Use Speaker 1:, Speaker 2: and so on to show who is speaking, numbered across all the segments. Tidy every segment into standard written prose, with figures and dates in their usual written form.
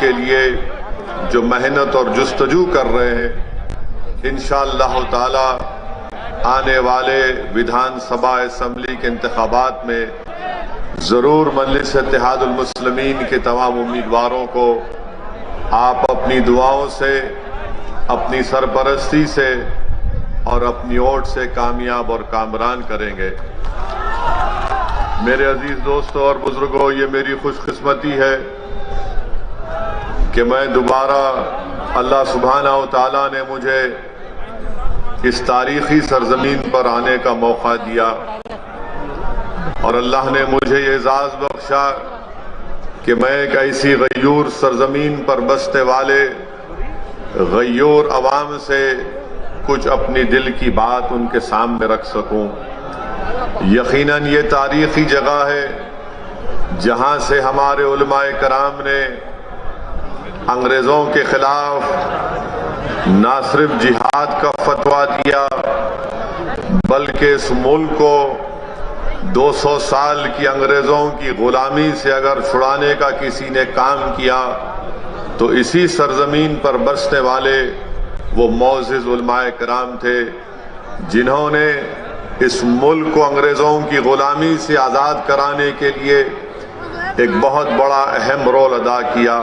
Speaker 1: के लिए जो मेहनत और जुस्तजू कर रहे हैं, इंशाअल्लाह ताला आने वाले विधानसभा असम्बली के इंतखाबात में ज़रूर मजलिस इत्तेहादुल मुस्लिमीन के तमाम उम्मीदवारों को आप अपनी दुआओं से, अपनी सरपरस्ती से और अपनी वोट से कामयाब और कामरान करेंगे। मेरे अजीज दोस्तों और बुजुर्गों, ये मेरी खुशकिस्मती है कि मैं दोबारा अल्लाह सुब्हानहू व तआला ने मुझे इस तारीखी सरजमीन पर आने का मौका दिया और अल्लाह ने मुझे ये एजाज़ बख्शा कि मैं एक ऐसी गयूर सरजमीन पर बसने वाले गयूर अवाम से कुछ अपनी दिल की बात उनके सामने रख सकूं। यकीनन ये तारीखी जगह है जहां से हमारे उलमाए कराम ने अंग्रेजों के खिलाफ ना सिर्फ जिहाद का फतवा दिया बल्कि इस मुल्क को 200 साल की अंग्रेजों की गुलामी से अगर छुड़ाने का किसी ने काम किया तो इसी सरजमीन पर बसने वाले वो मोअज़्ज़िज़ उलमाए कराम थे जिन्होंने इस मुल्क को अंग्रेजों की गुलामी से आज़ाद कराने के लिए एक बहुत बड़ा अहम रोल अदा किया।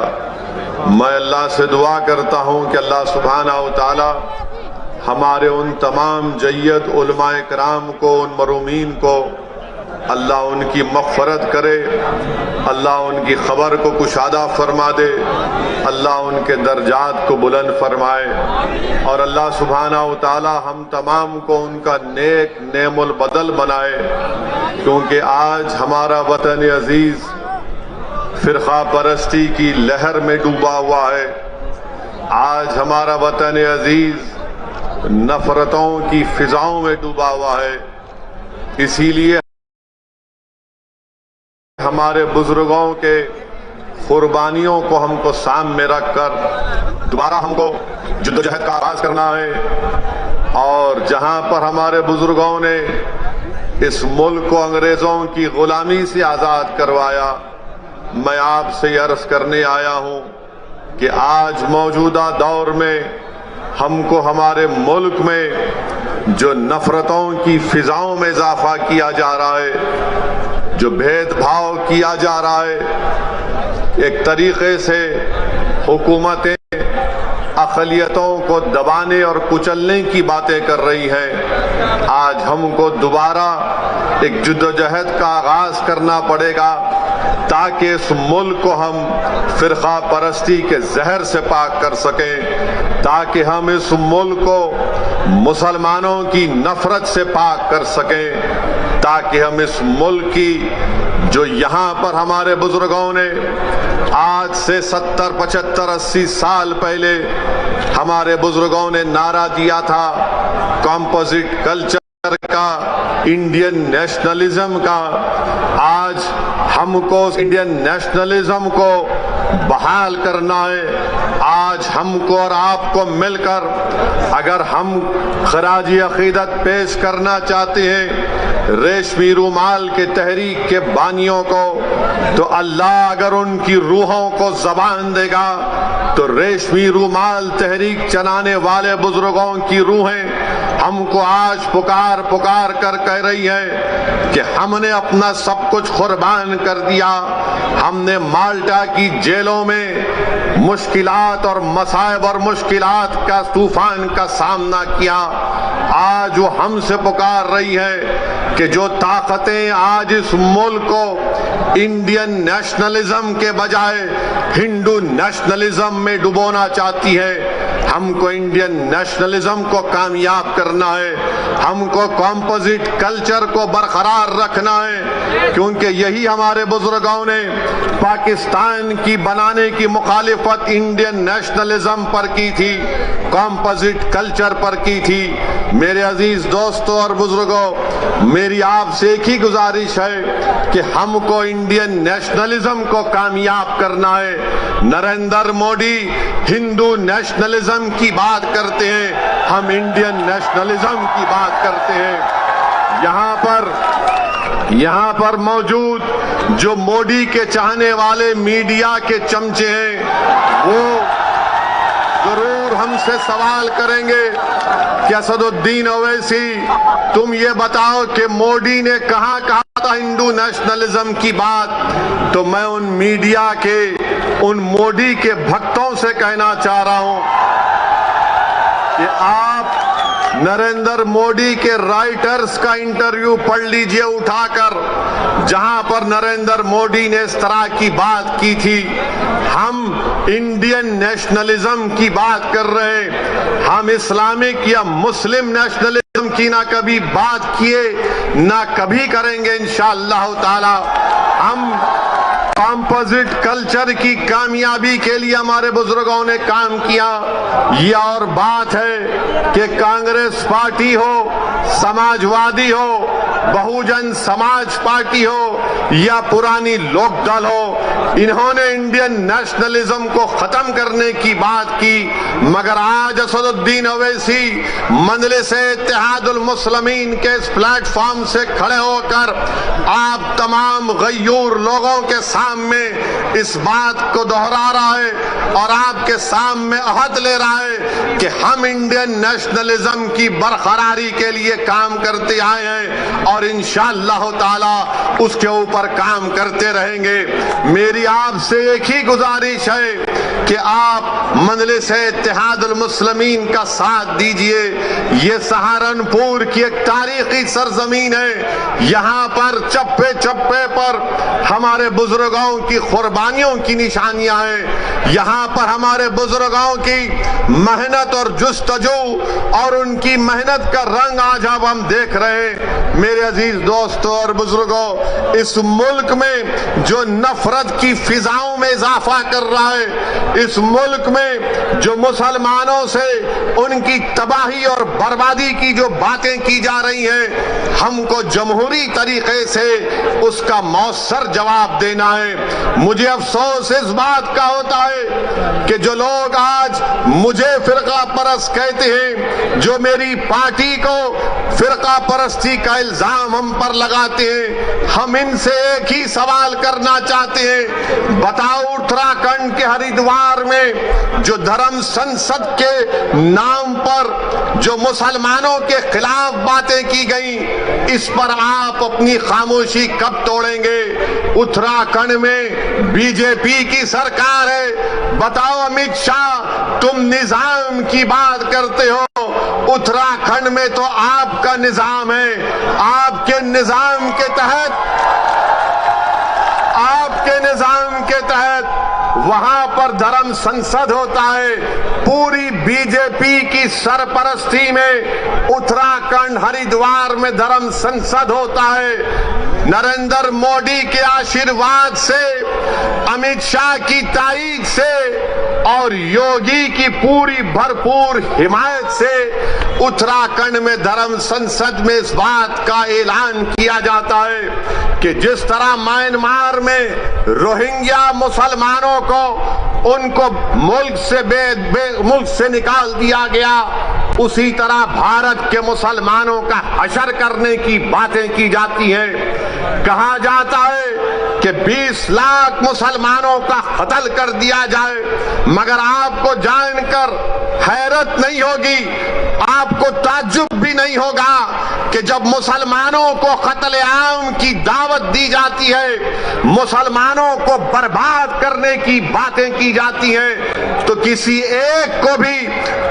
Speaker 1: मैं अल्लाह से दुआ करता हूँ कि अल्लाह सुब्हानहू व तआला हमारे उन तमाम जय्यद उलमाए कराम को, उन मरूमीन को अल्लाह उनकी मग़फ़रत करे, अल्लाह उनकी खबर को कुशादा फरमा दे, अल्लाह उनके दर्जात को बुलंद फरमाए और अल्लाह सुब्हानहू व तआला हम तमाम को उनका नेक नेमुल बदल बनाए, क्योंकि आज हमारा वतन अजीज फिरका परस्ती की लहर में डूबा हुआ है। आज हमारा वतन अजीज नफरतों की फिजाओं में डूबा हुआ है। इसीलिए हमारे बुजुर्गों के कुर्बानियों को हमको सामने रखकर दोबारा हमको जद्दोजहद का आगाज करना है और जहां पर हमारे बुजुर्गों ने इस मुल्क को अंग्रेजों की गुलामी से आजाद करवाया, मैं आपसे अर्ज करने आया हूं कि आज मौजूदा दौर में हमको हमारे मुल्क में जो नफरतों की फिजाओं में इजाफा किया जा रहा है, जो भेदभाव किया जा रहा है, एक तरीके से हुकूमतें अक़लियतों को दबाने और कुचलने की बातें कर रही हैं। आज हमको दोबारा एक जद्दोजहद का आगाज करना पड़ेगा ताकि इस मुल्क को हम फिरका परस्ती के जहर से पाक कर सकें, ताकि हम इस मुल्क को मुसलमानों की नफरत से पाक कर सकें, ताकि हम इस मुल्क की जो यहाँ पर हमारे बुजुर्गों ने आज से 70, 75, 80 साल पहले हमारे बुजुर्गों ने नारा दिया था कंपोजिट कल्चर का, इंडियन नेशनलिज्म का, आज हमको इंडियन नेशनलिज्म को बहाल करना है। आज हमको और आपको मिलकर अगर हम खराजी अकीदत पेश करना चाहते हैं रेशमी रूमाल के तहरीक के बानियों को, तो अल्लाह अगर उनकी रूहों को जबान देगा तो रेशमी रूमाल तहरीक चलाने वाले बुजुर्गों की रूहें हमको आज पुकार पुकार कर कह रही है कि हमने अपना सब कुछ कुर्बान कर दिया। हमने माल्टा की जेलों में मुश्किलात और मसाइब और मुश्किलात का तूफान का सामना किया। आज वो हमसे पुकार रही है कि जो ताकतें आज इस मुल्क को इंडियन नेशनलिज्म के बजाय हिंदू नेशनलिज्म में डुबोना चाहती है, हमको इंडियन नेशनलिज्म को कामयाब करना है, हमको कंपोजिट कल्चर को बरकरार रखना है, क्योंकि यही हमारे बुजुर्गों ने पाकिस्तान की बनाने की मुखालिफत इंडियन नेशनलिज्म पर की थी, कंपोजिट कल्चर पर की थी। मेरे अजीज दोस्तों और बुजुर्गों, मेरी आपसे एक ही गुजारिश है कि हमको इंडियन नेशनलिज्म को कामयाब करना है। नरेंद्र मोदी हिंदू नेशनलिज्म की बात करते हैं, हम इंडियन नेशनलिज्म की बात करते हैं। यहाँ पर मौजूद जो मोदी के चाहने वाले मीडिया के चमचे हैं, वो जरूर हमसे सवाल करेंगे कि असदुद्दीन ओवैसी, तुम ये बताओ कि मोदी ने कहाँ कहा था हिंदू नेशनलिज्म की बात। तो मैं उन मीडिया के, उन मोदी के भक्तों से कहना चाह रहा हूं कि आप नरेंद्र मोदी के राइटर्स का इंटरव्यू पढ़ लीजिए उठाकर, जहां पर नरेंद्र मोदी ने इस तरह की बात की थी। हम इंडियन नेशनलिज्म की बात कर रहे हैं, हम इस्लामिक या मुस्लिम नेशनलिज्म की ना कभी बात किए ना कभी करेंगे इंशाअल्लाह ताला। हम कॉम्पोजिट कल्चर की कामयाबी के लिए हमारे बुजुर्गों ने काम किया। ये और बात है कि कांग्रेस पार्टी हो, समाजवादी हो, बहुजन समाज पार्टी हो या पुरानी लोकदल हो, इन्होंने इंडियन नेशनलिज्म को खत्म करने की बात की। मगर आज असदुद्दीन ओवैसी मजलिस-ए-इत्तेहादुल मुस्लिमीन के इस प्लेटफॉर्म से खड़े होकर आप तमाम गयूर लोगों के सामने इस बात को दोहरा रहा है और आपके सामने अहद ले रहा है कि हम इंडियन नेशनलिज्म की बरकरारी के लिए काम करते आए हैं और इंशाअल्लाह ताला उसके ऊपर काम करते रहेंगे। मेरी आपसे एक ही गुजारिश है कि आप मजलिस-ए-इत्तेहादुल मुस्लिमीन का साथ दीजिए। ये सहारनपुर की एक तारीखी सरजमीन है, यहाँ पर चप्पे चप्पे पर हमारे बुजुर्गों की कुर्बानियों की निशानियां हैं। यहाँ पर हमारे बुजुर्गों की मेहनत और जुस्तजू और उनकी मेहनत का रंग आज अब हम देख रहे हैं। मेरे अजीज दोस्तों और बुजुर्गों, इस मुल्क में जो नफरत की फिजाओं में इजाफा कर रहा है, इस मुल्क में जो मुसलमानों से उनकी तबाही और बर्बादी की जो बातें की जा रही हैं, हमको जमहूरी तरीके से उसका मौसर जवाब देना है। मुझे अफसोस इस बात का होता है कि जो लोग आज मुझे फिरका परस्त कहते हैं, जो मेरी पार्टी को फिरका परस्ती का इल्जाम हम पर लगाते हैं, हम इनसे एक ही सवाल करना चाहते हैं। बताओ, उत्तराखंड के हरिद्वार में जो धर्म संसद के नाम पर जो मुसलमानों के खिलाफ बातें की गई, इस पर आप अपनी खामोशी कब तोड़ेंगे? उत्तराखंड में बीजेपी की सरकार है। बताओ अमित शाह, तुम निजाम की बात करते हो, उत्तराखंड में तो आपका निजाम है। आपके निजाम के तहत वहां पर धर्म संसद होता है। पूरी बीजेपी की सरपरस्ती में उत्तराखंड हरिद्वार में धर्म संसद होता है। नरेंद्र मोदी के आशीर्वाद से, अमित शाह की तारीख से और योगी की पूरी भरपूर हिमायत से उत्तराखंड में धर्म संसद में इस बात का ऐलान किया जाता है कि जिस तरह म्यांमार में रोहिंग्या मुसलमानों को उनको मुल्क से निकाल दिया गया, उसी तरह भारत के मुसलमानों का हशर करने की बातें की जाती हैं। कहा जाता है कि 20 लाख मुसलमानों का कत्ल कर दिया जाए, मगर आपको जानकर हैरत नहीं होगी, आपको ताज्जुब भी नहीं होगा कि जब मुसलमानों को कत्ल-ए-आम की दावत दी जाती है, मुसलमानों को बर्बाद करने की बातें की जाती हैं, तो किसी एक को भी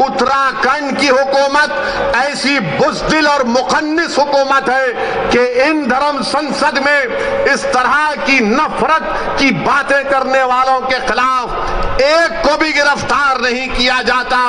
Speaker 1: उत्तराखंड की हुकूमत ऐसी बुज़दिल और मुखन्निस हुकूमत है कि इन धर्म संसद में इस तरह की नफरत की बातें करने वालों के खिलाफ एक को भी गिरफ्तार नहीं किया जाता।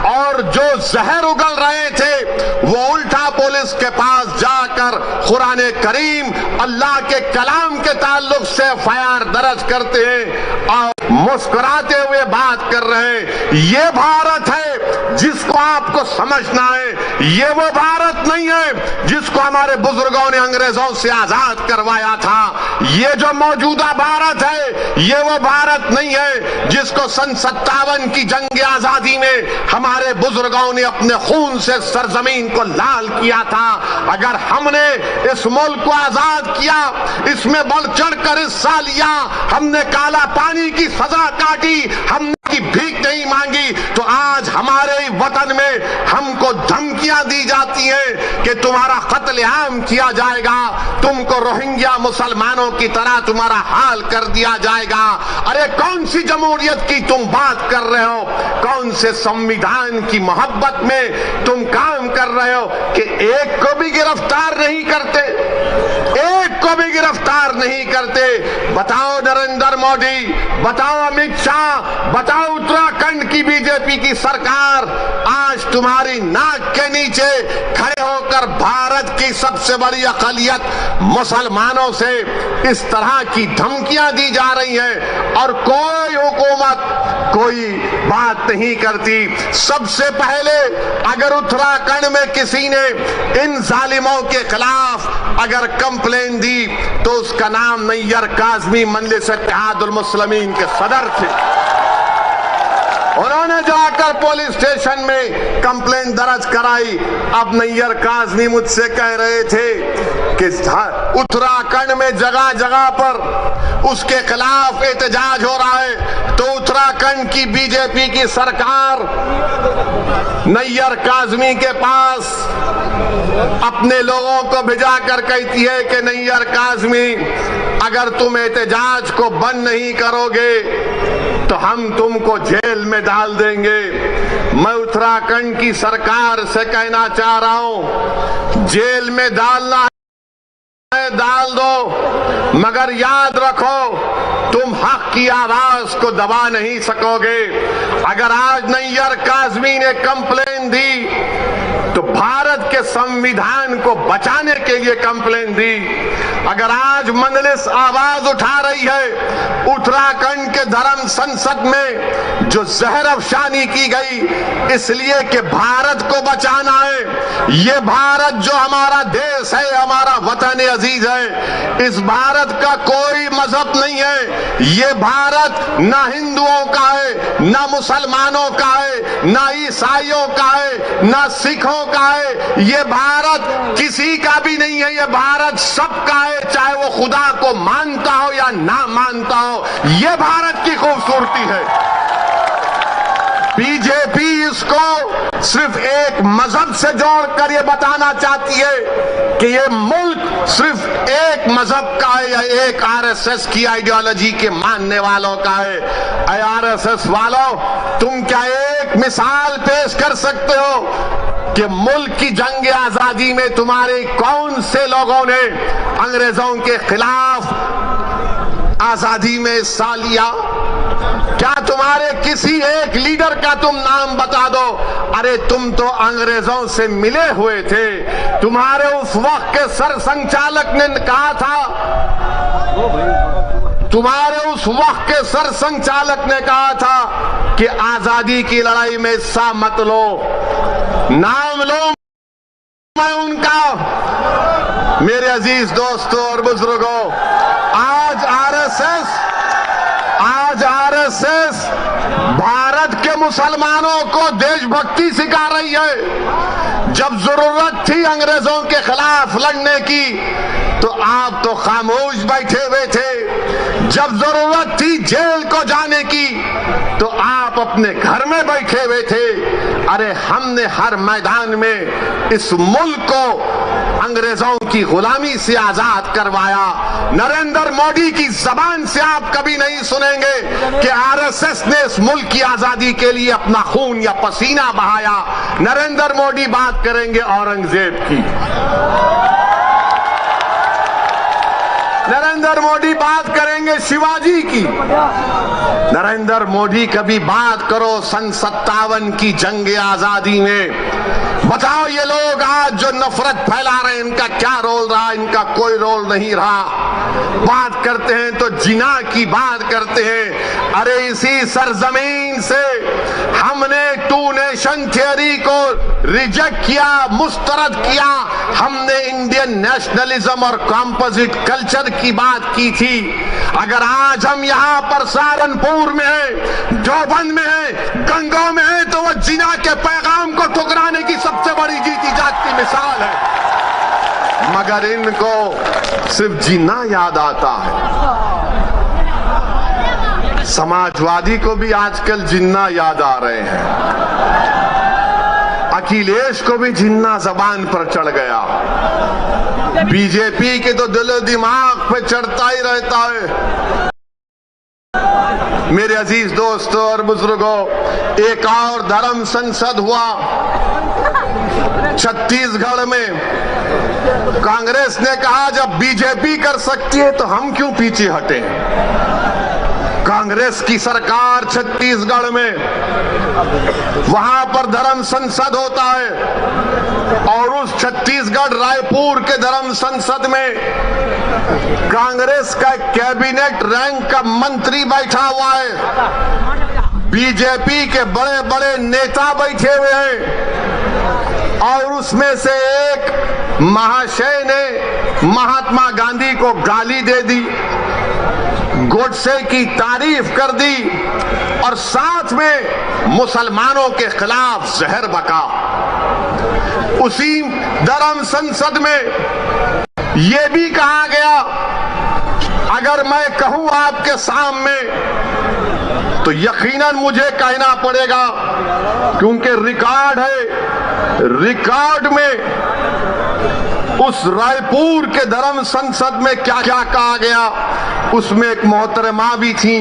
Speaker 1: और जो जहर उगल रहे थे वो उल्टा पुलिस के पास जाकर कुरान करीम अल्लाह के कलाम के ताल्लुक से एफआईआर दर्ज करते हैं और मुस्कुराते हुए बात कर रहे हैं। ये भारत है जिसको आपको समझना है। ये वो भारत नहीं है जिसको हमारे बुजुर्गों ने अंग्रेजों से आजाद करवाया था। ये जो मौजूदा भारत है, ये वो भारत नहीं है जिसको सन 57 की जंग आजादी में हमारे बुजुर्गों ने अपने खून से सरजमीन को लाल किया था। अगर हमने इस मुल्क को आजाद किया, इसमें बढ़ चढ़ कर हिस्सा लिया, हमने काला पानी की सजा काटी, हमने थी, तो आज हमारे वतन में हमको धमकियां दी जाती हैं कि तुम्हारा कत्लेआम किया जाएगा, तुमको रोहिंग्या मुसलमानों की तरह तुम्हारा हाल कर दिया जाएगा। अरे कौन सी जमहूरियत की तुम बात कर रहे हो? कौन से संविधान की मोहब्बत में तुम काम कर रहे हो कि एक को भी गिरफ्तार नहीं करते, एक को भी गिरफ्तार नहीं करते? बताओ नरेंद्र मोदी, बताओ अमित शाह, बताओ उत्तराखंड की बीजेपी की सरकार, आज तुम्हारी नाक के नीचे खड़े होकर भारत की सबसे बड़ी अक़लियत मुसलमानों से इस तरह की धमकियां दी जा रही हैं और कोई हुकूमत कोई बात नहीं करती। सबसे पहले अगर उत्तराखंड में किसी ने इन जालिमों के खिलाफ अगर कंप्लेन दी तो उसका नाम नैयर काज़मी मजलिस इत्तेहादुल मुस्लिमीन के सदर थे। उन्होंने जाकर पुलिस स्टेशन में कंप्लेंट दर्ज कराई। अब नैयर काज़मी मुझसे कह रहे थे कि उत्तराखंड में जगह जगह पर उसके खिलाफ एहतजाज हो रहा है, तो उत्तराखंड की बीजेपी की सरकार नैयर काज़मी के पास अपने लोगों को भिजा कर कहती है कि नैयर काज़मी, अगर तुम एहतजाज को बंद नहीं करोगे तो हम तुमको जेल में डाल देंगे। मैं उत्तराखंड की सरकार से कहना चाह रहा हूं, जेल में डालना है डाल दो, मगर याद रखो तुम हक की आवाज को दबा नहीं सकोगे। अगर आज नैयर काज़मी ने कंप्लेन दी तो भारत के संविधान को बचाने के लिए कंप्लेन दी। अगर आज मजलिस आवाज उठा रही है उत्तराखंड के धर्म संसद में जो जहर अफशानी की गई इसलिए कि भारत को बचाना है, ये भारत जो हमारा देश है, हमारा वतन अजीज है, इस भारत का कोई मजहब नहीं है। ये भारत ना हिंदुओं का है, ना मुसलमानों का है, ना ईसाइयों का है, ना सिखों का है। ये भारत किसी का भी नहीं है, ये भारत सबका है, चाहे वो खुदा को मानता हो या ना मानता हो। ये भारत की खूबसूरती है। बीजेपी इसको सिर्फ एक मजहब से जोड़कर ये बताना चाहती है कि ये मुल्क सिर्फ एक मजहब का है या एक आरएसएस की आइडियोलॉजी के मानने वालों का है। आरएसएस वालों, तुम क्या एक मिसाल पेश कर सकते हो कि मुल्क की जंग आजादी में तुम्हारे कौन से लोगों ने अंग्रेजों के खिलाफ आजादी में हिस्सा लिया? क्या तुम्हारे किसी एक लीडर का तुम नाम बता दो? अरे तुम तो अंग्रेजों से मिले हुए थे। तुम्हारे उस वक्त के सर संचालक ने कहा था, तुम्हारे उस वक्त के सर संचालक ने कहा था कि आजादी की लड़ाई में हिस्सा मत लो। नाम लो मैं उनका। मेरे अजीज दोस्तों और बुजुर्गों, आज आरएसएस भारत के मुसलमानों को देशभक्ति सिखा रही है। जब जरूरत थी अंग्रेजों के खिलाफ लड़ने की तो आप तो खामोश बैठे हुए थे। जब जरूरत थी जेल को जाने की तो आप अपने घर में बैठे हुए थे। अरे हमने हर मैदान में इस मुल्क को अंग्रेजों की गुलामी से आजाद करवाया। नरेंद्र मोदी की जबान से आप कभी नहीं सुनेंगे कि आरएसएस ने इस मुल्क की आजादी के लिए अपना खून या पसीना बहाया। नरेंद्र मोदी बात करेंगे औरंगजेब की, नरेंद्र मोदी बात करेंगे शिवाजी की। नरेंद्र मोदी कभी बात करो सन 57 की जंग आजादी में। बताओ ये लोग आज जो नफरत फैला रहे हैं इनका क्या रोल रहा? इनका कोई रोल नहीं रहा। बात करते हैं तो जिना की बात करते हैं। अरे इसी सरजमीन से हमने टू नेशन थियरी को रिजेक्ट किया, मुस्तरद किया। हमने इंडियन नेशनलिज्म और कॉम्पोजिट कल्चर की बात की थी। अगर आज हम यहाँ पर सहारनपुर में है, देवबंद में है, गंगों में है, तो वो जिना के पैगाम को ठुकराने की सबसे बड़ी जीती जागती मिसाल है। मगर इनको सिर्फ जिना याद आता है, समाजवादी को भी आजकल जिन्ना याद आ रहे हैं, अखिलेश को भी जिन्ना जबान पर चढ़ गया, बीजेपी के तो दिल दिमाग पे चढ़ता ही रहता है। मेरे अजीज दोस्तों और बुजुर्गों, एक और धर्म संसद हुआ छत्तीसगढ़ में। कांग्रेस ने कहा जब बीजेपी कर सकती है तो हम क्यों पीछे हटें। कांग्रेस की सरकार छत्तीसगढ़ में, वहां पर धर्म संसद होता है और उस छत्तीसगढ़ रायपुर के धर्म संसद में कांग्रेस का कैबिनेट रैंक का मंत्री बैठा हुआ है, बीजेपी के बड़े बड़े नेता बैठे हुए हैं और उसमें से एक महाशय ने महात्मा गांधी को गाली दे दी, गोडसे की तारीफ कर दी और साथ में मुसलमानों के खिलाफ जहर बका। उसी धर्म संसद में यह भी कहा गया, अगर मैं कहूं आपके सामने तो यकीनन मुझे कहना पड़ेगा क्योंकि रिकॉर्ड है। रिकॉर्ड में उस रायपुर के धर्म संसद में क्या क्या कहा गया, उसमें एक मोहतरमा भी थी,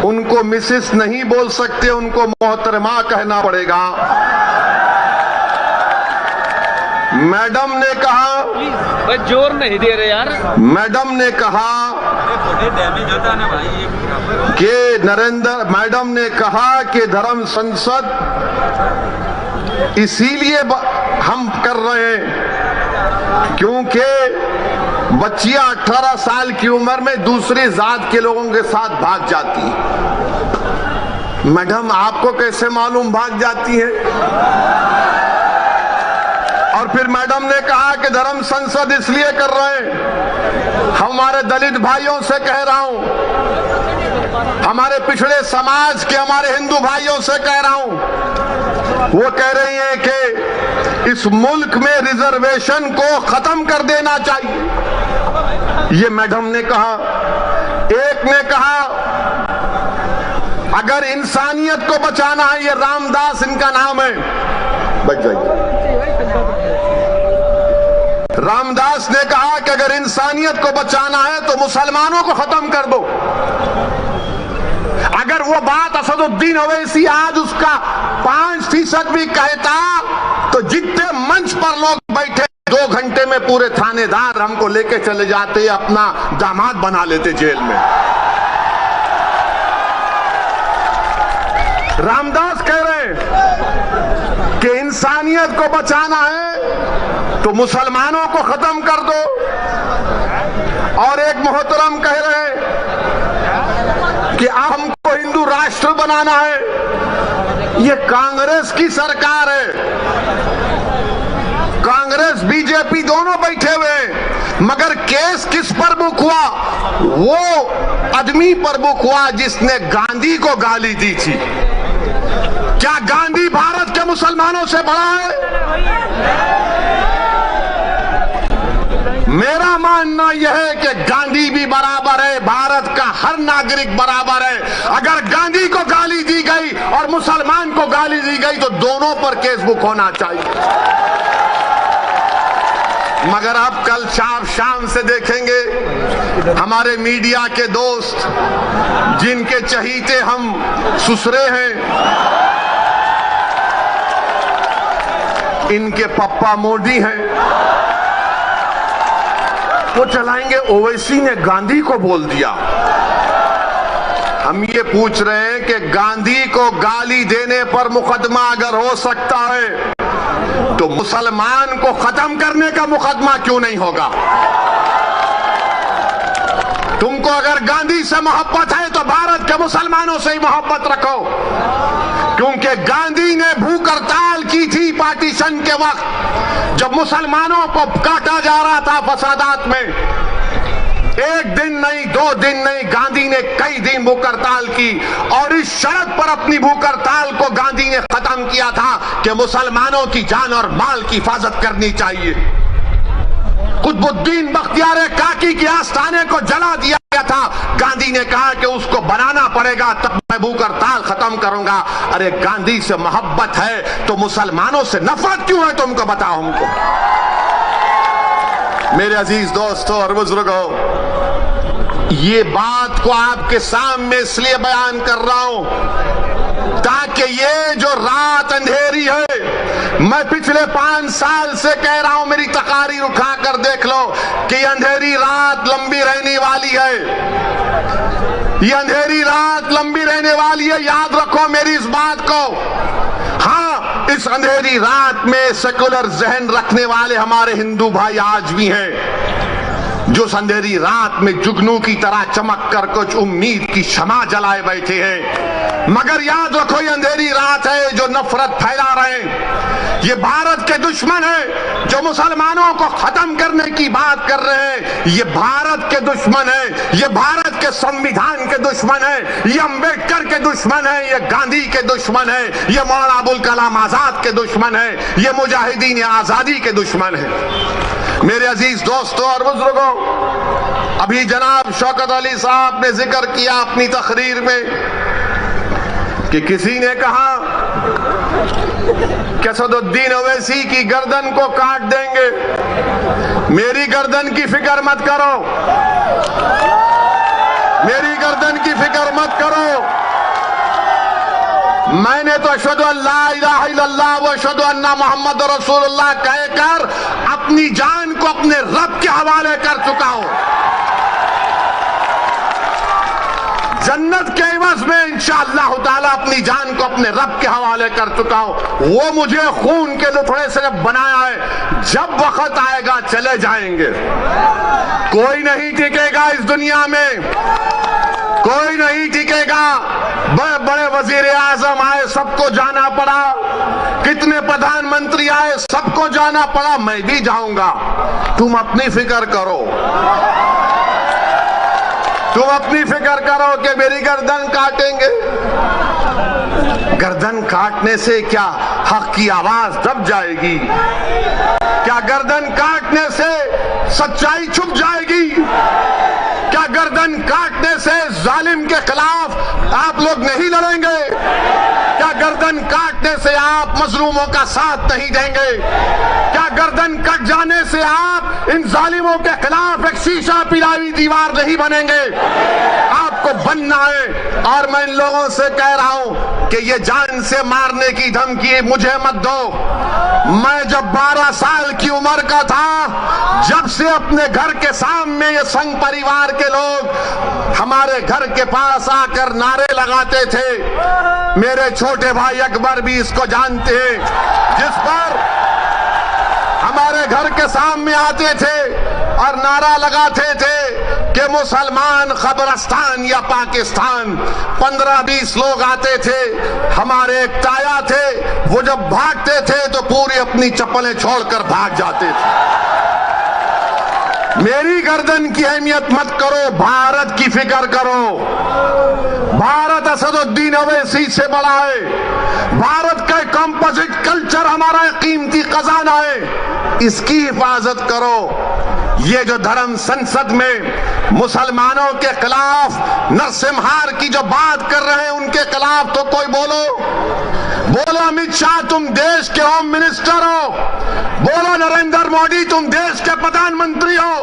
Speaker 1: उनको मिसेस नहीं बोल सकते, उनको मोहतरमा कहना पड़ेगा। मैडम ने कहा,
Speaker 2: जोर नहीं दे रहे यार,
Speaker 1: मैडम ने कहा कि मैडम ने कहा कि धर्म संसद इसीलिए हम कर रहे हैं क्योंकि बच्चियां 18 साल की उम्र में दूसरी जात के लोगों के साथ भाग जाती है। मैडम आपको कैसे मालूम भाग जाती है? और फिर मैडम ने कहा कि धर्म संसद इसलिए कर रहे हैं, हमारे दलित भाइयों से कह रहा हूं, हमारे पिछड़े समाज के हमारे हिंदू भाइयों से कह रहा हूं, वो कह रही हैं कि इस मुल्क में रिजर्वेशन को खत्म कर देना चाहिए। ये मैडम ने कहा। एक ने कहा अगर इंसानियत को बचाना है, ये रामदास इनका नाम है, बच जाइए। रामदास ने कहा कि अगर इंसानियत को बचाना है तो मुसलमानों को खत्म कर दो। अगर वो बात असदुद्दीन ओवैसी आज उसका 5% भी कहता तो जितने मंच पर लोग बैठे 2 घंटे में पूरे थानेदार हमको लेके चले जाते, अपना दामाद बना लेते जेल में। रामदास कह रहे हैं कि इंसानियत को बचाना है तो मुसलमानों को खत्म कर दो। और एक मोहतरम कह रहे हैं कि हमको हिंदू राष्ट्र बनाना है। ये कांग्रेस की सरकार है, कांग्रेस बीजेपी दोनों बैठे हुए हैं, मगर केस किस पर बुक हुआ? वो आदमी पर बुक हुआ जिसने गांधी को गाली दी थी। क्या गांधी भारत के मुसलमानों से बड़ा है? मेरा मानना यह है कि गांधी भी बराबर है, भारत का हर नागरिक बराबर है। अगर गांधी को गाली दी गई और मुसलमान को गाली दी गई तो दोनों पर केस बुक होना चाहिए। मगर अब कल शाम से देखेंगे हमारे मीडिया के दोस्त जिनके चहीते हम सुसरे हैं, इनके पप्पा मोदी हैं, वो चलाएंगे ओवैसी ने गांधी को बोल दिया। हम ये पूछ रहे हैं कि गांधी को गाली देने पर मुकदमा अगर हो सकता है तो मुसलमान को खत्म करने का मुकदमा क्यों नहीं होगा? तुमको अगर गांधी से मोहब्बत है तो भारत के मुसलमानों से ही मोहब्बत रखो, क्योंकि गांधी ने भूख हड़ताल की थी पार्टीशन के वक्त, जब मुसलमानों को काटा जा रहा था फसादात में। 1 दिन नहीं, 2 दिन नहीं, गांधी ने कई दिन भूख हड़ताल की और इस शर्त पर अपनी भूख हड़ताल को गांधी ने खत्म किया था कि मुसलमानों की जान और माल की हिफाजत करनी चाहिए। कुतुबुद्दीन बख्तियार काकी के आस्थाने को जला दिया गया था। गांधी ने कहा कि उसको बनाना पड़ेगा, तब मैं भूख हड़ताल खत्म करूंगा। अरे गांधी से मोहब्बत है तो मुसलमानों से नफरत क्यों है, तुमको बताओ हमको। मेरे अजीज दोस्तों और बुजुर्गों, ये बात को आपके सामने इसलिए बयान कर रहा हूं ताकि ये जो रात अंधेरी है, मैं पिछले 5 साल से कह रहा हूं, मेरी तकारीर उठा कर देख लो कि अंधेरी रात लंबी रहने वाली है। ये अंधेरी रात लंबी रहने वाली है, याद रखो मेरी इस बात को। हाँ, इस अंधेरी रात में सेकुलर जहन रखने वाले हमारे हिंदू भाई आज भी हैं, जो अंधेरी रात में जुगनू की तरह चमक कर कुछ उम्मीद की शमा जलाए बैठे हैं। मगर याद रखो, ये अंधेरी रात है जो नफरत फैला रहे हैं। ये भारत के दुश्मन है जो मुसलमानों को खत्म करने की बात कर रहे हैं। ये भारत के दुश्मन है, ये भारत के संविधान के दुश्मन है, ये अंबेडकर के दुश्मन है, ये गांधी के दुश्मन है, ये मौलाना अबुल कलाम आजाद के दुश्मन है, ये मुजाहिदीन आजादी के दुश्मन है। मेरे अजीज दोस्तों और बुजुर्गों, अभी जनाब शौकत अली साहब ने जिक्र किया अपनी तकरीर में कि किसी ने कहा कि असदुद्दीन ओवैसी की गर्दन को काट देंगे। मेरी गर्दन की फिक्र मत करो, मेरी गर्दन की फिक्र मत करो। मैंने तो अशहदु अल्ला इलाहा इल्लल्लाह व अशहदु अन्ना मुहम्मद रसूलुल्लाह कहकर अपनी जान को अपने रब के हवाले कर चुका हूं। जन्नत के एवज में इंशाअल्लाह ताला अपनी जान को अपने रब के हवाले कर चुका हूं। वो मुझे खून के लुथड़े से बनाया है, जब वक्त आएगा चले जाएंगे। कोई नहीं टिकेगा इस दुनिया में, कोई नहीं टिकेगा। बड़े बड़े वजीर आजम आए, सबको जाना पड़ा। कितने प्रधानमंत्री आए, सबको जाना पड़ा। मैं भी जाऊंगा। तुम अपनी फिक्र करो, तुम अपनी फिक्र करो कि मेरी गर्दन काटेंगे। गर्दन काटने से क्या हक की आवाज दब जाएगी? क्या गर्दन काटने से सच्चाई छुप जाएगी? क्या गर्दन काटने से जालिम के खिलाफ आप लोग नहीं लड़ेंगे? क्या गर्दन काटने से आप मजलूमों का साथ नहीं देंगे? क्या गर्दन कट जाने से आप इन जालिमों के खिलाफ एक शीशा पिलाई दीवार नहीं बनेंगे? आपको बनना है। और मैं इन लोगों से कह रहा हूं कि ये जान से मारने की धमकी मुझे मत दो। मैं जब 12 साल की उम्र का था, जब से अपने घर के सामने ये संघ परिवार के लोग हमारे घर के पास आकर नारे लगाते थे, मेरे छोटे भाई अकबर भी इसको जानते हैं, जिस पर हमारे घर के सामने आते थे और नारा लगाते थे कि मुसलमान कब्रिस्तान या पाकिस्तान। 15-20 लोग आते थे, हमारे एक ताया थे, वो जब भागते थे तो पूरी अपनी चप्पलें छोड़कर भाग जाते थे। मेरी गर्दन की अहमियत मत करो, भारत की फिक्र करो। भारत असदुद्दीन ओवैसी से बड़ा है। भारत का कंपोजिट कल्चर हमारा कीमती खजाना है, इसकी हिफाजत करो। ये जो धर्म संसद में मुसलमानों के खिलाफ नरसिम्हार की जो बात कर रहे हैं, उनके खिलाफ तो कोई बोलो। बोलो अमित शाह तुम देश के होम मिनिस्टर हो, बोलो नरेंद्र मोदी तुम देश के प्रधानमंत्री हो।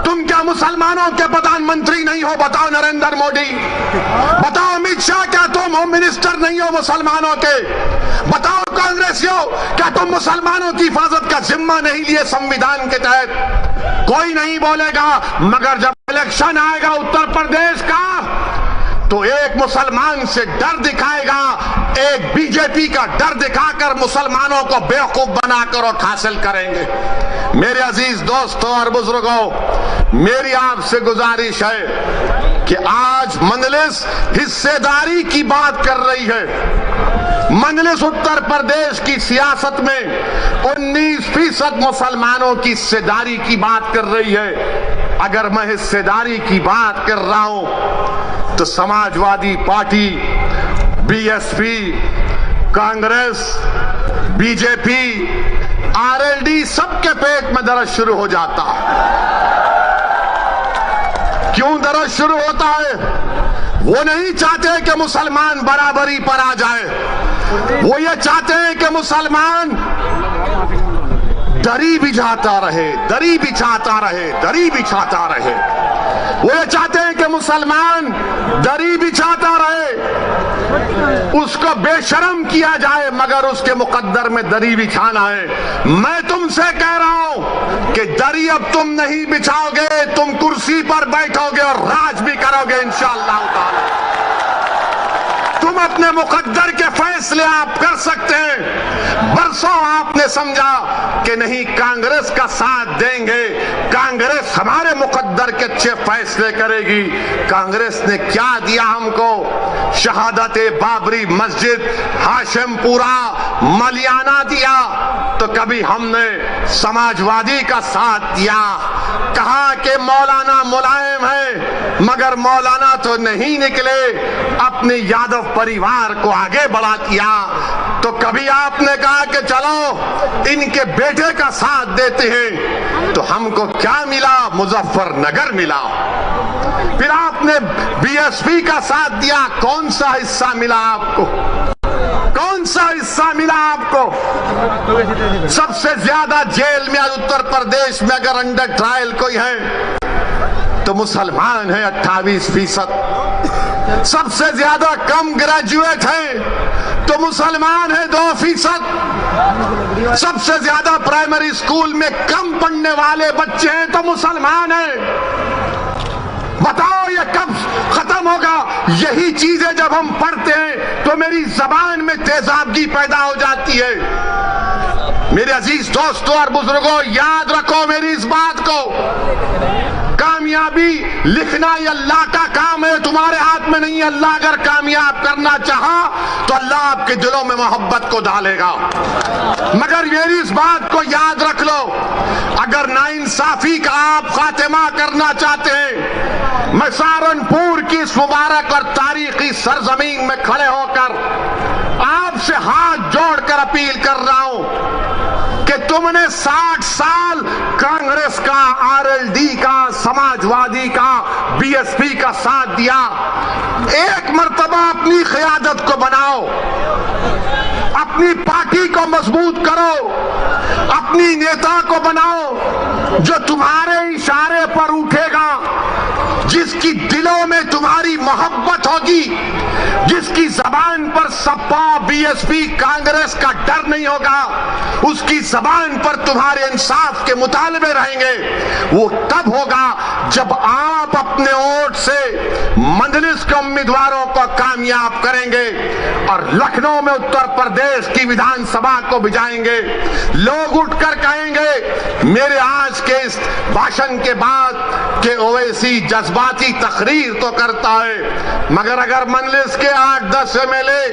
Speaker 1: तुम क्या मुसलमानों के प्रधानमंत्री नहीं हो? बताओ नरेंद्र मोदी, बताओ अमित शाह, क्या तुम होम मिनिस्टर नहीं हो मुसलमानों के? बताओ कांग्रेसियों, क्या तुम मुसलमानों की हिफाजत का जिम्मा नहीं लिए संविधान के तहत? कोई नहीं बोलेगा। मगर जब इलेक्शन आएगा उत्तर प्रदेश का, तो एक मुसलमान से डर दिखाएगा, एक बीजेपी का डर दिखाकर मुसलमानों को बेवकूफ बनाकर और हासिल करेंगे। मेरे अजीज दोस्तों और बुजुर्गों, मेरी आपसे गुजारिश है कि आज मजलिस हिस्सेदारी की बात कर रही है। मजलिस उत्तर प्रदेश की सियासत में 19% मुसलमानों की हिस्सेदारी की बात कर रही है। अगर मैं हिस्सेदारी की बात कर रहा हूं तो Samajwadi party, BSP, Congress, BJP, RLD सबके पेट में दर्द शुरू हो जाता है। क्यों दर्द शुरू होता है? वो नहीं चाहते कि मुसलमान बराबरी पर आ जाए, वो ये चाहते हैं कि मुसलमान दरी बिछाता रहे, दरी बिछाता रहे, दरी बिछाता रहे। वो ये चाहते हैं कि मुसलमान दरी बिछाता रहे, उसको बेशर्म किया जाए, मगर उसके मुकद्दर में दरी बिछाना है। मैं तुमसे कह रहा हूं कि दरी अब तुम नहीं बिछाओगे, तुम कुर्सी पर बैठोगे और राज भी करोगे इंशाअल्लाह ताला। तुम अपने मुकद्दर के फैसले आप कर सकते हैं। बरसों आपने समझा कि नहीं कांग्रेस का साथ देंगे, कांग्रेस हमारे मुकद्दर के अच्छे फैसले करेगी। कांग्रेस ने क्या दिया हमको? शहादत बाबरी मस्जिद, हाशिमपुरा, मलियाना दिया। तो कभी हमने समाजवादी का साथ दिया, कहा कि मौलाना मुलायम है, मगर मौलाना तो नहीं निकले, अपने यादव परिवार को आगे बढ़ा दिया। तो कभी आपने कहा कि चलो इनके बेटे का साथ देते हैं, तो हमको क्या मिला? मुजफ्फरनगर मिला। फिर आपने बीएसपी का साथ दिया, कौन सा हिस्सा मिला आपको? कौन सा हिस्सा मिला आपको? सबसे ज्यादा जेल में आज उत्तर प्रदेश में अगर अंडर ट्रायल कोई है तो मुसलमान है 28%। सबसे ज्यादा कम ग्रेजुएट है तो मुसलमान है 2%। सबसे ज्यादा प्राइमरी स्कूल में कम पढ़ने वाले बच्चे हैं तो मुसलमान है। बताओ ये कब खत्म होगा? यही चीजें जब हम पढ़ते हैं तो मेरी जबान में तेजाबगी पैदा हो जाती है। मेरे अजीज दोस्तों और बुजुर्गों, याद रखो मेरी इस बात को, कामयाबी लिखना ये अल्लाह का काम है, तुम्हारे हाथ में नहीं। अल्लाह अगर कामयाब करना चाहा तो अल्लाह आपके दिलों में मोहब्बत को डालेगा। मगर मेरी इस बात को याद रख लो, अगर नाइंसाफी का आप खात्मा करना चाहते हैं, मैं सहारनपुर की इस मुबारक और तारीखी सरजमीन में खड़े होकर आपसे हाथ जोड़कर अपील कर रहा हूं कि तुमने 60 साल कांग्रेस का, आरएलडी का, समाजवादी का, बीएसपी का साथ दिया। एक मर्तबा अपनी क़यादत को बनाओ, अपनी पार्टी को मजबूत करो, अपनी नेता को बनाओ जो तुम्हारे इशारे पर उठेगा, जिसकी दिलों में तुम्हारी मोहब्बत होगी, जिसकी जबान पर सपा, बीएसपी, कांग्रेस का डर नहीं होगा, उसकी जबान पर तुम्हारे इंसाफ के मुतालबे रहेंगे। वो तब होगा जब आप अपने वोट से मजलिस के उम्मीदवारों को कामयाब करेंगे और लखनऊ में उत्तर प्रदेश की विधानसभा को भिजाएंगे। लोग उठकर कहेंगे मेरे आज के इस भाषण के बाद के ओवैसी जज्बाती तकरीर तो करता है, मगर अगर मजलिस के 8-10 एमएलए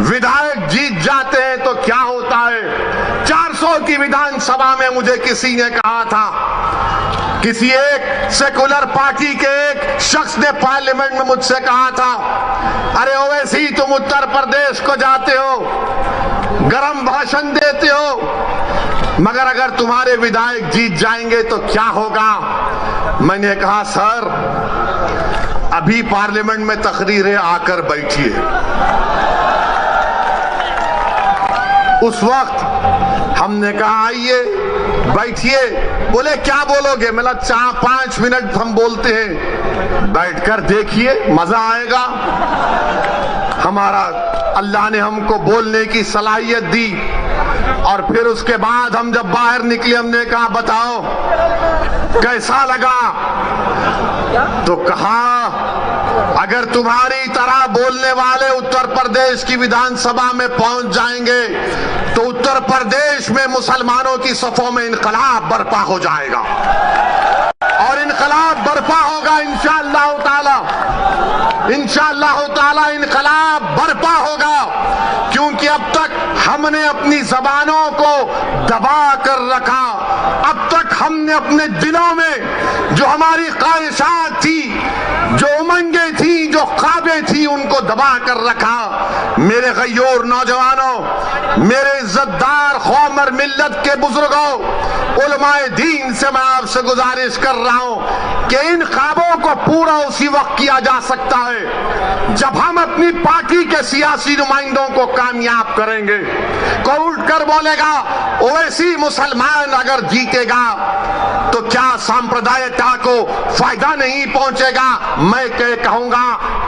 Speaker 1: विधायक जीत जाते हैं तो क्या होता है? 400 की विधानसभा में मुझे किसी ने कहा था, किसी एक सेकुलर पार्टी के एक शख्स ने पार्लियामेंट में मुझसे कहा था, अरे ओवैसी तुम उत्तर प्रदेश को जाते हो, गरम भाषण देते हो, मगर अगर तुम्हारे विधायक जीत जाएंगे तो क्या होगा? मैंने कहा सर अभी पार्लियामेंट में तकरीर है, आकर बैठिए। उस वक्त हमने कहा आइए बैठिए। बोले क्या बोलोगे? मैं 4-5 मिनट हम बोलते हैं, बैठकर देखिए मजा आएगा। हमारा अल्लाह ने हमको बोलने की सलाहियत दी और फिर उसके बाद हम जब बाहर निकले हमने कहा बताओ कैसा लगा? तो कहा अगर तुम्हारी तरह बोलने वाले उत्तर प्रदेश की विधानसभा में पहुंच जाएंगे तो उत्तर प्रदेश में मुसलमानों की सफों में इनकलाब बर्पा हो जाएगा और इनकलाब बर्पा होगा इंशाअल्लाह ताला। इंशाअल्लाह ताला इनकलाब बर्पा होगा, क्योंकि अब तक हमने अपनी जबानों को दबा कर रखा। अब तक हमने अपने दिलों में जो हमारी ख्वाहिशात थी, जो उमंगें थी, जो जो ख्वाबें थी उनको दबा कर रखा। मेरे गय्योर नौजवानों, मेरे इज्जतदार कौम और मिल्लत के बुजुर्गों, उलमाए दीन से मैं आपसे गुजारिश कर रहा हूं कि इन ख्वाबों को पूरा उसी वक्त किया जा सकता है जब हम अपनी पार्टी के सियासी नुमाइंदों को कामयाब करेंगे। कोई उठकर बोलेगा ओवैसी मुसलमान अगर जीतेगा तो क्या सांप्रदायिकता को फायदा नहीं पहुंचेगा? मैं कहूंगा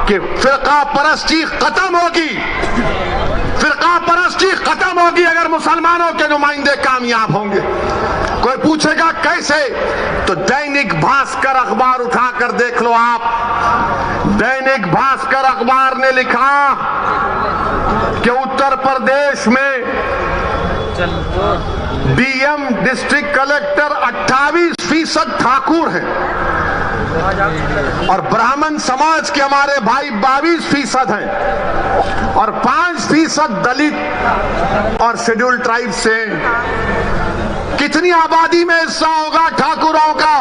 Speaker 1: कि फिरका परस्ती खत्म होगी, फिरका परस्ती खत्म होगी अगर मुसलमानों के नुमाइंदे कामयाब होंगे। कोई पूछेगा कैसे? तो दैनिक भास्कर अखबार उठाकर देख लो आप। दैनिक भास्कर अखबार ने लिखा कि उत्तर प्रदेश में डीएम डिस्ट्रिक्ट कलेक्टर 28% ठाकुर हैं और ब्राह्मण समाज के हमारे भाई 22% हैं और 5% दलित और शेड्यूल ट्राइब से। कितनी आबादी में हिस्सा होगा ठाकुरों का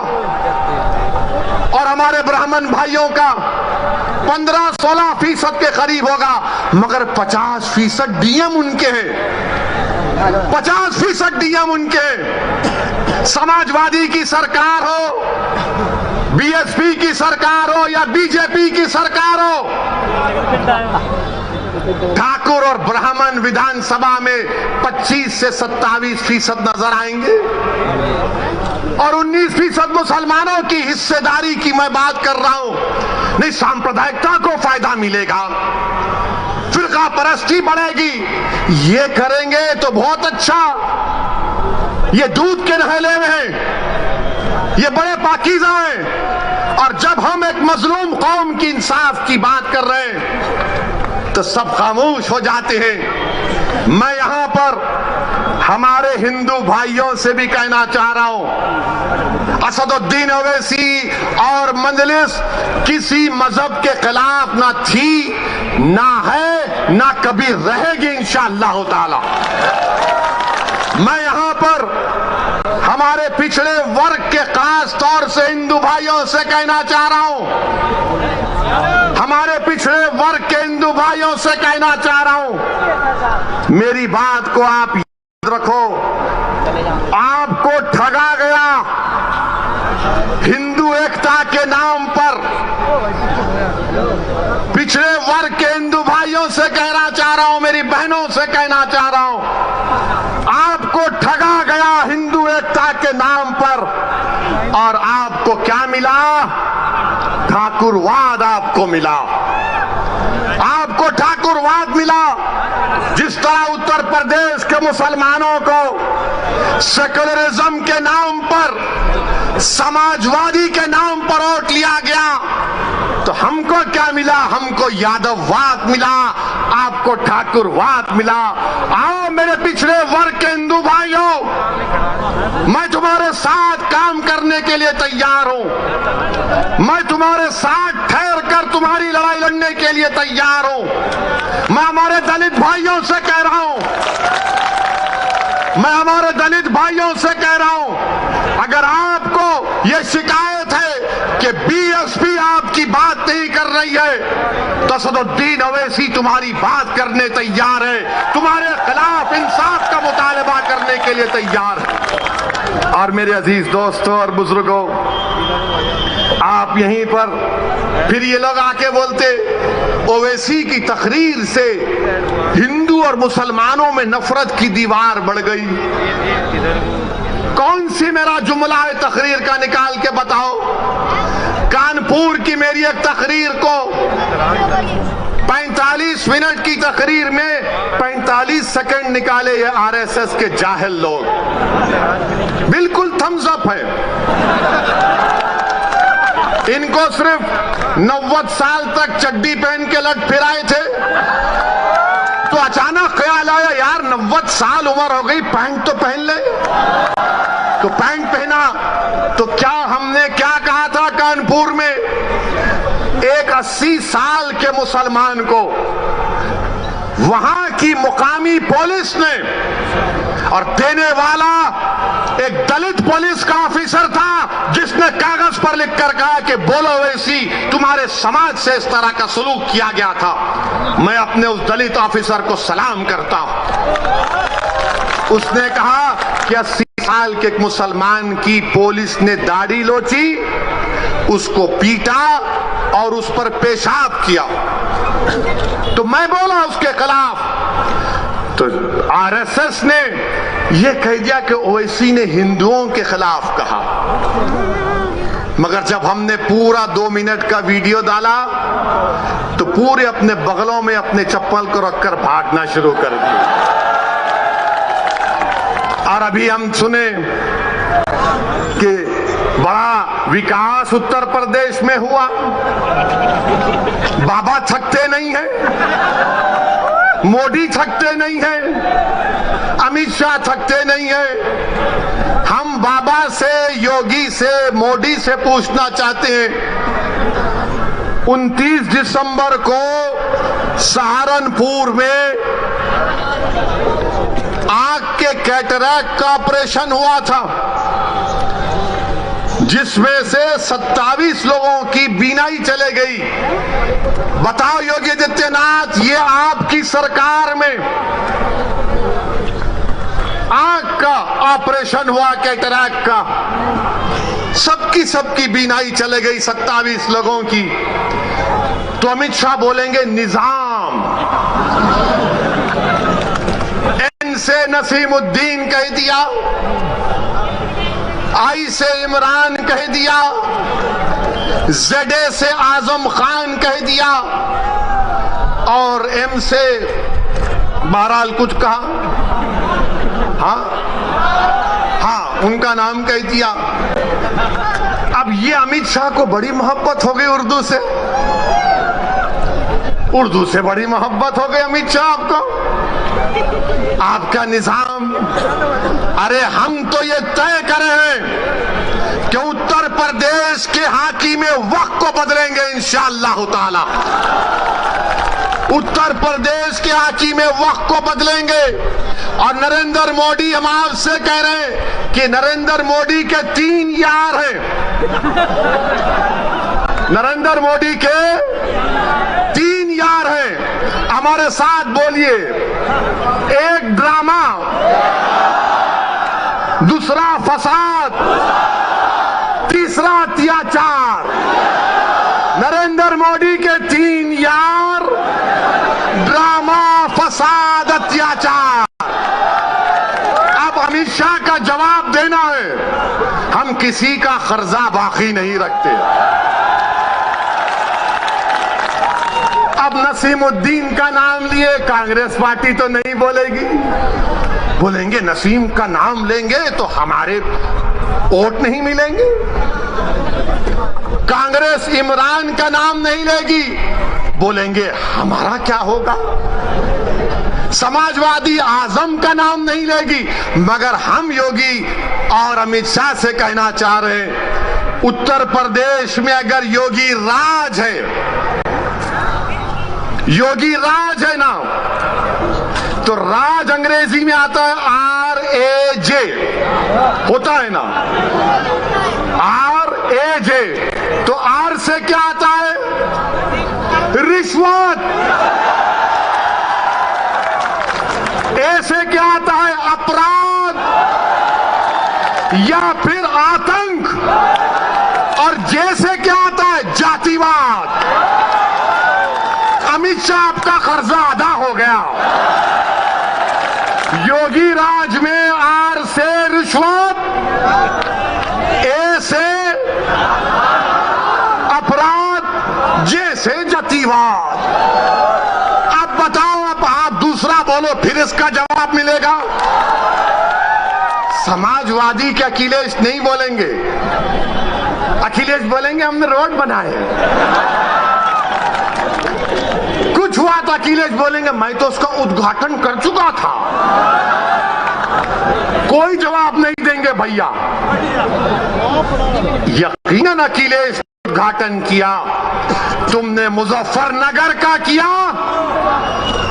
Speaker 1: और हमारे ब्राह्मण भाइयों का? 15-16% के करीब होगा, मगर 50% डीएम उनके हैं, 50% डीएम उनके हैं। समाजवादी की सरकार हो, बीएसपी की सरकार हो या बीजेपी की सरकार हो, ठाकुर और ब्राह्मण विधानसभा में 25 से 27% नजर आएंगे और 19% मुसलमानों की हिस्सेदारी की मैं बात कर रहा हूं। नहीं, सांप्रदायिकता को फायदा मिलेगा, फिरका परस्ती बढ़ेगी। ये करेंगे तो बहुत अच्छा, ये दूध के नहले में हैं, ये बड़े पाकीज़ा हैं। और जब हम एक मजलूम कौम की इंसाफ की बात कर रहे हैं तो सब खामोश हो जाते हैं। मैं यहां पर हमारे हिंदू भाइयों से भी कहना चाह रहा हूं, असदुद्दीन ओवैसी और मजलिस किसी मजहब के खिलाफ ना थी, ना है, ना कभी रहेगी इंशाअल्लाह ताला। मैं यहां पर हमारे पिछड़े वर्ग के खास तौर से हिंदू भाइयों से कहना चाह रहा हूं, हमारे पिछड़े वर्ग के हिंदू भाइयों से कहना चाह रहा हूं, मेरी बात को आप याद रखो। आपको ठगा गया हिंदू एकता के नाम पर। पिछड़े वर्ग के हिंदू भाइयों से कहना चाह रहा हूं, मेरी बहनों से कहना चाह रहा हूं, आपको ठगा गया हिंदू एकता के नाम पर और आपको क्या मिला? ठाकुरवाद आपको मिला, आपको ठाकुरवाद मिला। जिस तरह उत्तर प्रदेश के मुसलमानों को सेकुलरिज्म के नाम पर, समाजवादी के नाम पर वोट लिया गया, तो हमको क्या मिला? हमको यादववाद मिला, आपको ठाकुरवाद मिला। आओ मेरे पिछड़े वर्ग के हिंदू भाइयों, मैं तुम्हारे साथ काम करने के लिए तैयार हूं, मैं तुम्हारे साथ ठहर कर तुम्हारी लड़ाई लड़ने के लिए तैयार हूं। मैं हमारे दलित भाइयों से कह रहा हूं, मैं हमारे दलित भाइयों से कह रहा हूं, अगर आपको यह शिकायत है कि बीएसपी आपकी बात नहीं कर रही है तो असदुद्दीन ओवैसी तुम्हारी बात करने तैयार है, तुम्हारे खिलाफ इंसाफ का मुतालबा करने के लिए तैयार है। और मेरे अजीज दोस्तों और बुजुर्गों, आप यहीं पर फिर ये लोग आके बोलते ओवैसी की तकरीर से हिंदू और मुसलमानों में नफरत की दीवार बढ़ गई। कौन सी मेरा जुमला है तकरीर का, निकाल के बताओ। कानपुर की मेरी एक तकरीर को 45 मिनट की तकरीर में 45 सेकंड निकाले ये आरएसएस के जाहिल लोग। बिल्कुल थम्स अप है। इनको सिर्फ 90 साल तक चड्डी पहन के लट फिराए थे, तो अचानक ख्याल आया यार 90 साल उम्र हो गई, पैंट तो पहन ले। तो पैंट पहना, तो क्या हमने क्या कहा था कानपुर में? एक 80 साल के मुसलमान को वहां की मुकामी पुलिस ने, और देने वाला एक दलित पुलिस का ऑफिसर था जिसने कागज पर लिखकर कहा कि बोलो वैसी तुम्हारे समाज से इस तरह का सलूक किया गया था। मैं अपने उस दलित ऑफिसर को सलाम करता हूं। उसने कहा कि 80 साल के एक मुसलमान की पुलिस ने दाढ़ी लोची, उसको पीटा और उस पर पेशाब किया, तो मैं बोला उसके खिलाफ। तो आरएसएस ने यह कह दिया कि ओवैसी ने हिंदुओं के खिलाफ कहा। मगर जब हमने पूरा 2 मिनट का वीडियो डाला तो पूरे अपने बगलों में अपने चप्पल को रखकर भागना शुरू कर दिया। और अभी हम सुने कि बड़ा विकास उत्तर प्रदेश में हुआ। बाबा थकते नहीं हैं, मोदी थकते नहीं हैं, अमित शाह थकते नहीं हैं। हम बाबा से, योगी से, मोदी से पूछना चाहते हैं, 29 दिसंबर को सहारनपुर में आंख के कैटरैक्ट का ऑपरेशन हुआ था, जिसमें से 27 लोगों की बीनाई चले गई। बताओ योगी आदित्यनाथ, ये आपकी सरकार में आंख का ऑपरेशन हुआ कैटरैक्ट का, सबकी बीनाई चले गई 27 लोगों की। तो अमित शाह बोलेंगे निजाम, एन से नसीमुद्दीन कह दिया, आई से इमरान कह दिया, जेडे से आजम खान कह दिया, और एम से बहरहाल कुछ कहा, हाँ उनका नाम कह दिया। अब ये अमित शाह को बड़ी मोहब्बत हो गई उर्दू से, उर्दू से बड़ी मोहब्बत हो गई अमित शाह आपको, आपका निजाम। अरे हम तो ये तय करे हैं कि उत्तर प्रदेश के हाकिम वक्त को बदलेंगे इंशाअल्लाह ताला। उत्तर प्रदेश के हाकिम वक्त को बदलेंगे। और नरेंद्र मोदी, हम आपसे कह रहे हैं कि नरेंद्र मोदी के 3 यार हैं। नरेंद्र मोदी के 3 यार हैं। हमारे साथ बोलिए, एक ड्रामा, दूसरा फसाद, तीसरा अत्याचार। नरेंद्र मोदी के 3 यार, ड्रामा, फसाद, अत्याचार। अब अमित शाह का जवाब देना है। हम किसी का कर्जा बाकी नहीं रखते। अब नसीमुद्दीन का नाम लिए, कांग्रेस पार्टी तो नहीं बोलेगी। बोलेंगे नसीम का नाम लेंगे तो हमारे वोट नहीं मिलेंगे। कांग्रेस इमरान का नाम नहीं लेगी, बोलेंगे हमारा क्या होगा। समाजवादी आजम का नाम नहीं लेगी। मगर हम योगी और अमित शाह से कहना चाह रहे हैं, उत्तर प्रदेश में अगर योगी राज है, योगी राज है ना, तो राज अंग्रेजी में आता है RAJ, होता है ना, RAJ। तो R से क्या आता है? रिश्वत। A से क्या आता है? अपराध या फिर आतंक। और J से क्या आता है? जातिवाद। अमित शाह आपका कर्जा अदा हो गया। योगी राज में R से रिश्वत, A से अपराध, J से जातिवाद। अब बताओ, अब आप दूसरा बोलो, फिर इसका जवाब मिलेगा। समाजवादी के अखिलेश नहीं बोलेंगे। अखिलेश बोलेंगे हमने रोड बनाए। कुछ हुआ तो अखिलेश बोलेंगे मैं तो उसका उद्घाटन कर चुका था। कोई जवाब नहीं देंगे भैया। यकीनन अखिलेश ने उद्घाटन किया, तुमने मुजफ्फरनगर का किया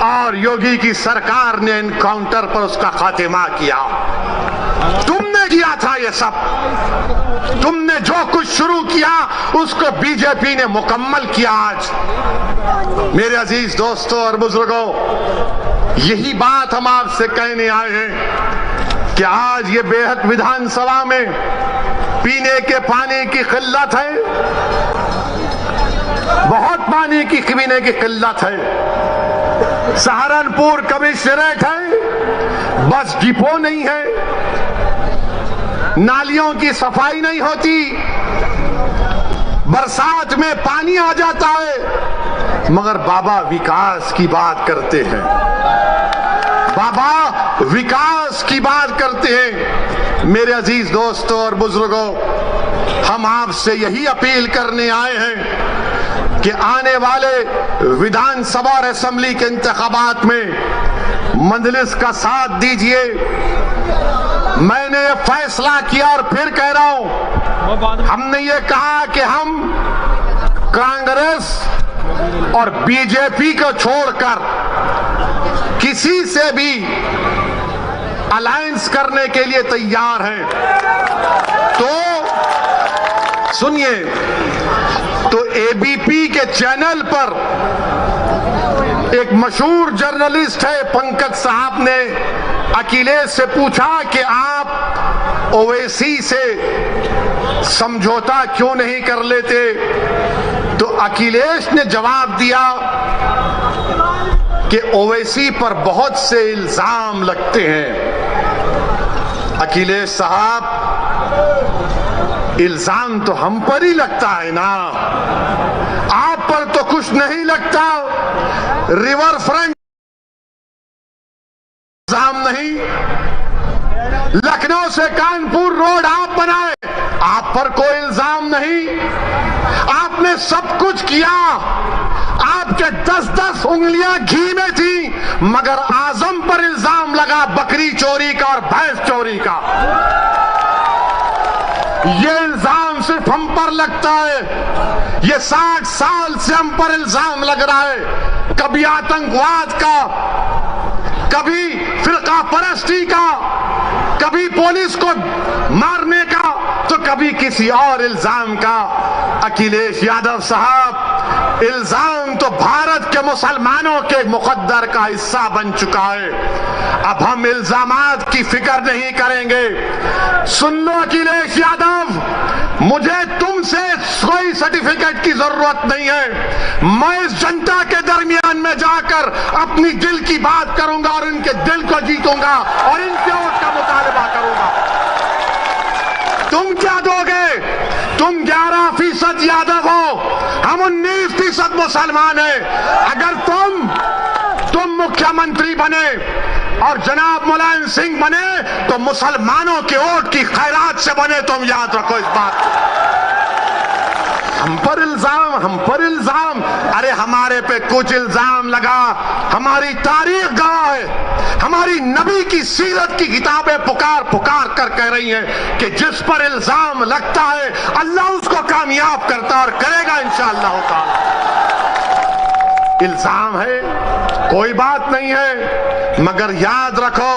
Speaker 1: और योगी की सरकार ने एनकाउंटर पर उसका खात्मा किया। तुमने किया था ये सब। तुमने जो कुछ शुरू किया उसको बीजेपी ने मुकम्मल किया। आज मेरे अजीज दोस्तों और बुजुर्गों, यही बात हम आपसे कहने आए हैं कि आज ये बेहद विधानसभा में पीने के पानी की किल्लत है, बहुत पानी की पीने की किल्लत है। सहारनपुर कमिश्नरेट है, बस डिपो नहीं है, नालियों की सफाई नहीं होती, बरसात में पानी आ जाता है, मगर बाबा विकास की बात करते हैं, बाबा विकास की बात करते हैं। मेरे अजीज दोस्तों और बुजुर्गों, हम आपसे यही अपील करने आए हैं कि आने वाले विधानसभा और असेंबली के इंतखाबात में मजलिस का साथ दीजिए। मैंने ये फैसला किया और फिर कह रहा हूं, हमने ये कहा कि हम कांग्रेस और बीजेपी को छोड़कर किसी से भी अलायंस करने के लिए तैयार हैं। तो सुनिए, तो एबीपी के चैनल पर एक मशहूर जर्नलिस्ट है पंकज साहब ने अखिलेश से पूछा कि आप ओवैसी से समझौता क्यों नहीं कर लेते, तो अखिलेश ने जवाब दिया कि ओवैसी पर बहुत से इल्जाम लगते हैं। अखिलेश साहब, इल्जाम तो हम पर ही लगता है ना, आप पर तो कुछ नहीं लगता। रिवर फ्रंट इल्जाम नहीं, लखनऊ से कानपुर रोड आप बनाए, आप पर कोई इल्जाम नहीं। आपने सब कुछ किया, आपके 10-10 उंगलियां घी में थी, मगर आजम पर इल्जाम लगा बकरी चोरी का और भैंस चोरी का। ये इल्जाम सिर्फ हम पर लगता है, ये 60 साल से हम पर इल्जाम लग रहा है, कभी आतंकवाद का, कभी फिरका परस्ती का, कभी पुलिस को मारने का, तो कभी किसी और इल्जाम का। अखिलेश यादव साहब, इल्जाम तो भारत के मुसलमानों के मुकद्दर का हिस्सा बन चुका है। अब हम इल्जामात की फिक्र नहीं करेंगे। सुन लो अखिलेश यादव, मुझे तुमसे कोई सर्टिफिकेट की जरूरत नहीं है। मैं इस जनता के दरमियान में जाकर अपनी दिल की बात करूंगा और इनके दिल को जीतूंगा और इनके वोट का मुतालबा करूंगा। तुम क्या दोगे? तुम 11% यादव हो, हम 19% मुसलमान हैं। अगर तुम मुख्यमंत्री बने और जनाब मुलायम सिंह बने तो मुसलमानों के वोट की खैरात से बने, तुम याद रखो इस बात। हम पर इल्जाम, अरे हमारे पे कुछ इल्जाम लगा, हमारी तारीख गवाह है, हमारी नबी की सीरत की किताबें पुकार कर कह रही हैं कि जिस पर इल्जाम लगता है अल्लाह उसको कामयाब करता है और करेगा इंशाअल्लाह ताला। इल्जाम है, कोई बात नहीं है, मगर याद रखो,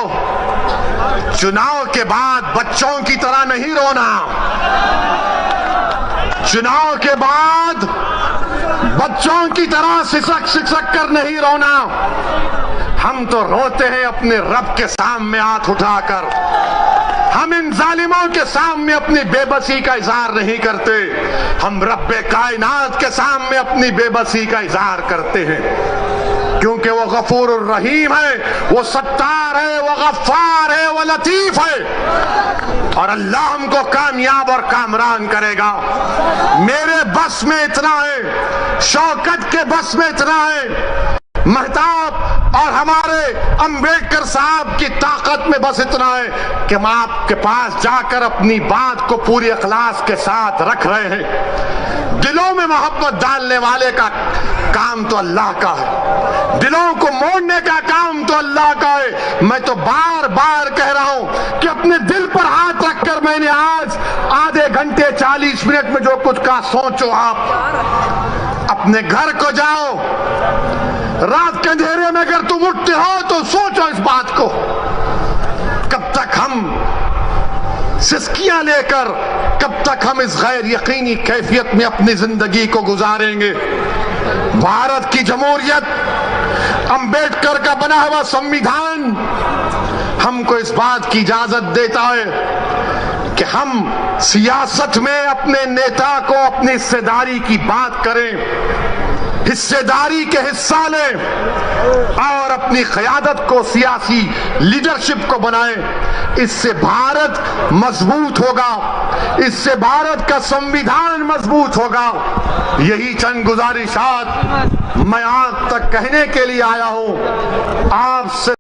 Speaker 1: चुनाव के बाद बच्चों की तरह नहीं रोना। चुनाव के बाद बच्चों की तरह सिसक कर नहीं रोना। हम तो रोते हैं अपने रब के सामने हाथ उठाकर। हम इन जालिमों के सामने अपनी बेबसी का इजहार नहीं करते, हम रब्बे कायनात के सामने अपनी बेबसी का इजहार करते हैं, क्योंकि वो गफूर रहीम है, वो सत्तार है, वो गफ्फार है, वो लतीफ है और अल्लाह हमको कामयाब और कामरान करेगा। मेरे बस में इतना है, शौकत के बस में इतना है, महताब और हमारे अंबेडकर साहब की ताकत में बस इतना है कि हम आपके पास जाकर अपनी बात को पूरी इखलास के साथ रख रहे हैं। दिलों में मोहब्बत डालने वाले का काम तो अल्लाह का है, दिलों को मोड़ने का काम तो अल्लाह का है। मैं तो बार बार कह रहा हूं कि अपने दिल पर हाथ रखकर मैंने आज आधे घंटे 40 मिनट में जो कुछ कहा, सोचो आप
Speaker 2: अपने घर को जाओ, रात के अंधेरे में अगर तुम उठते हो तो सोचो इस बात को, कब तक हम सिस्कियां लेकर, कब तक हम इस गैर यकीनी कैफियत में अपनी जिंदगी को गुजारेंगे। भारत की जमहूरियत, अंबेडकर का बना हुआ संविधान हमको इस बात की इजाजत देता है कि हम सियासत में अपने नेता को अपनी हिस्सेदारी की बात करें, हिस्सेदारी के हिस्सा लें और अपनी क़यादत को, सियासी लीडरशिप को बनाएं। इससे भारत मजबूत होगा, इससे भारत का संविधान मजबूत होगा। यही चंद गुजारिशात मैं आज तक कहने के लिए आया हूं आपसे।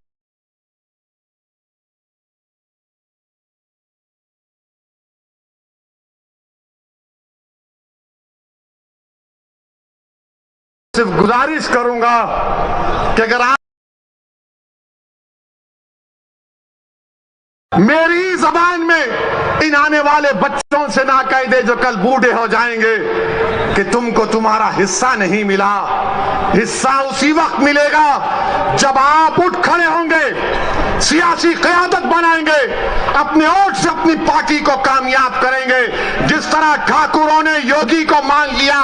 Speaker 2: सिर्फ गुजारिश करूंगा कि अगर आप मेरी जबान में इन आने वाले बच्चों से ना कह दे जो कल बूढ़े हो जाएंगे कि तुमको तुम्हारा हिस्सा नहीं मिला। हिस्सा उसी वक्त मिलेगा जब आप उठ खड़े होंगे, सियासी क़यादत बनाएंगे, अपने वोट से अपनी पार्टी को कामयाब करेंगे। जिस तरह ठाकुरों ने योगी को मान लिया,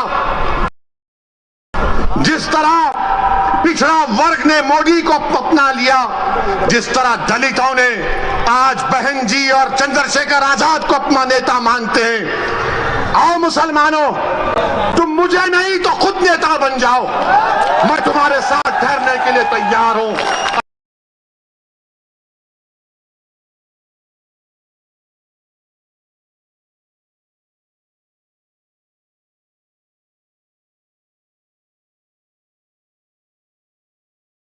Speaker 2: जिस तरह पिछड़ा वर्ग ने मोदी को अपना लिया, जिस तरह दलितों ने आज बहन जी और चंद्रशेखर आजाद को अपना नेता मानते हैं। आओ मुसलमानों, तुम मुझे नहीं तो खुद नेता बन जाओ, मैं तुम्हारे साथ ठहरने के लिए तैयार हूं।